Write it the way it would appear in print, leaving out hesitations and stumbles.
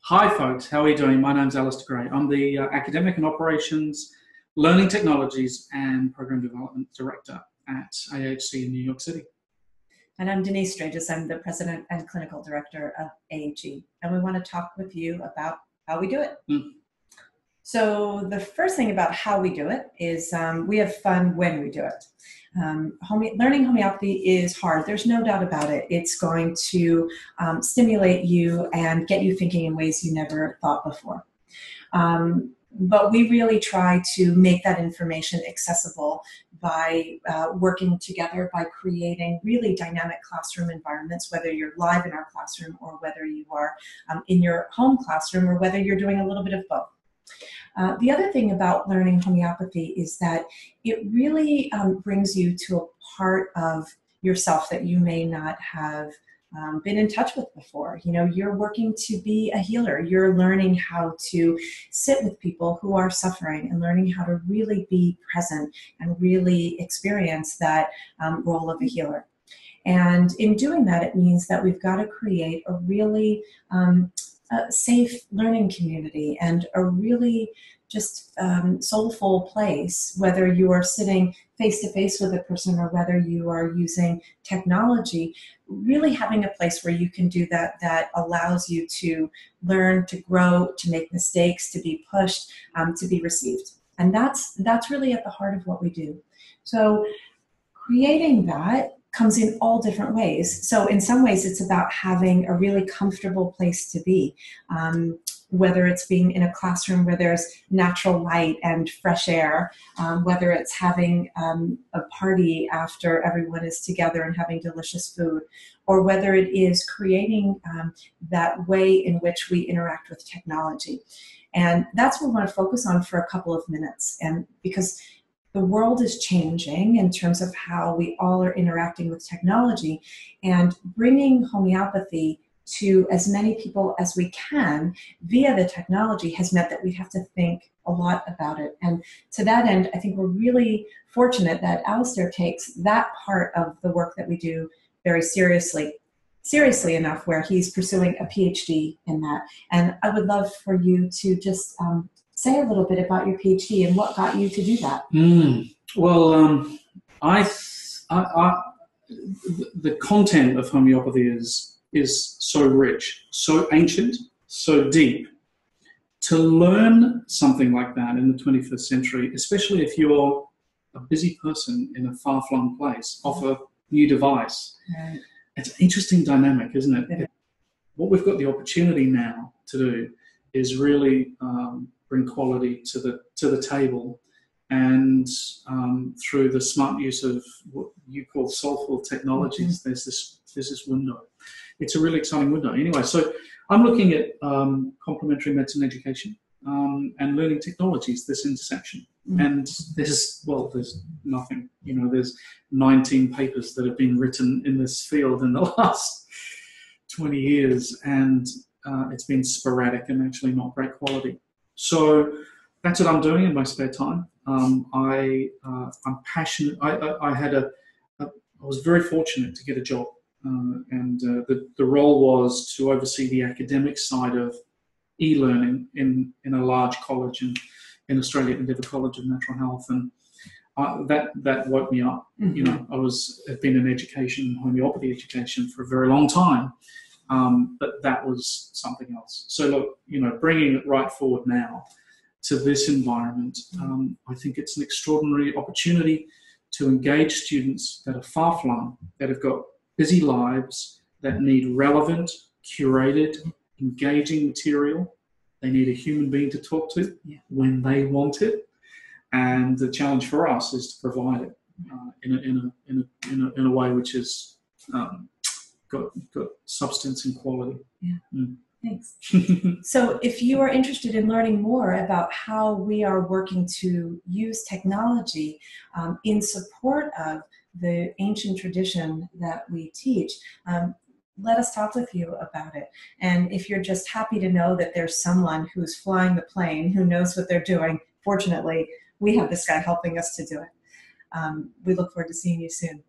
Hi folks, how are you doing? My name's Alistair Gray. I'm the Academic and Operations, Learning Technologies and Program Development Director at AHC in New York City. And I'm Denise Stranges. I'm the President and Clinical Director of AHE. And we want to talk with you about how we do it. So the first thing about how we do it is we have fun when we do it. Learning homeopathy is hard. There's no doubt about it. It's going to stimulate you and get you thinking in ways you never thought before. But we really try to make that information accessible by working together, by creating really dynamic classroom environments, whether you're live in our classroom or whether you are in your home classroom or whether you're doing a little bit of both. The other thing about learning homeopathy is that it really brings you to a part of yourself that you may not have been in touch with before. You know, you're working to be a healer. You're learning how to sit with people who are suffering and learning how to really be present and really experience that role of a healer. And in doing that, it means that we've got to create a really safe learning community and a really just soulful place, whether you are sitting face-to-face with a person or whether you are using technology, really having a place where you can do that, that allows you to learn, to grow, to make mistakes, to be pushed, to be received. And that's really at the heart of what we do. So creating that comes in all different ways. So in some ways, it's about having a really comfortable place to be, whether it's being in a classroom where there's natural light and fresh air, whether it's having a party after everyone is together and having delicious food, or whether it is creating that way in which we interact with technology. And that's what we want to focus on for a couple of minutes. And because the world is changing in terms of how we all are interacting with technology, and bringing homeopathy to as many people as we can via the technology has meant that we have to think a lot about it. And to that end, I think we're really fortunate that Alistair takes that part of the work that we do very seriously enough where he's pursuing a PhD in that. And I would love for you to just say a little bit about your PhD and what got you to do that. Well, the content of homeopathy is so rich, so ancient, so deep. To learn something like that in the 21st century, especially if you're a busy person in a far-flung place, off a new device, it's an interesting dynamic, isn't it? Yeah. What we've got the opportunity now to do is really bring quality to the table, and through the smart use of what you call soulful technologies, there's this window. It's a really exciting window. Anyway, so I'm looking at complementary medicine education and learning technologies, this intersection. And there's nothing, there's 19 papers that have been written in this field in the last 20 years, and it's been sporadic and actually not great quality. So that's what I'm doing in my spare time. I'm passionate. I was very fortunate to get a job. And the role was to oversee the academic side of e-learning in a large college in Australia, Endeavour College of Natural Health, and that woke me up. I've been in education, homeopathy education, for a very long time, but that was something else. So look, bringing it right forward now to this environment, I think it's an extraordinary opportunity to engage students that are far-flung, that have got busy lives, that need relevant, curated, engaging material. They need a human being to talk to when they want it, and the challenge for us is to provide it in a way which has got substance and quality. Thanks. So if you are interested in learning more about how we are working to use technology in support of the ancient tradition that we teach, let us talk with you about it. And if you're just happy to know that there's someone who's flying the plane, who knows what they're doing, fortunately, we have this guy helping us to do it. We look forward to seeing you soon.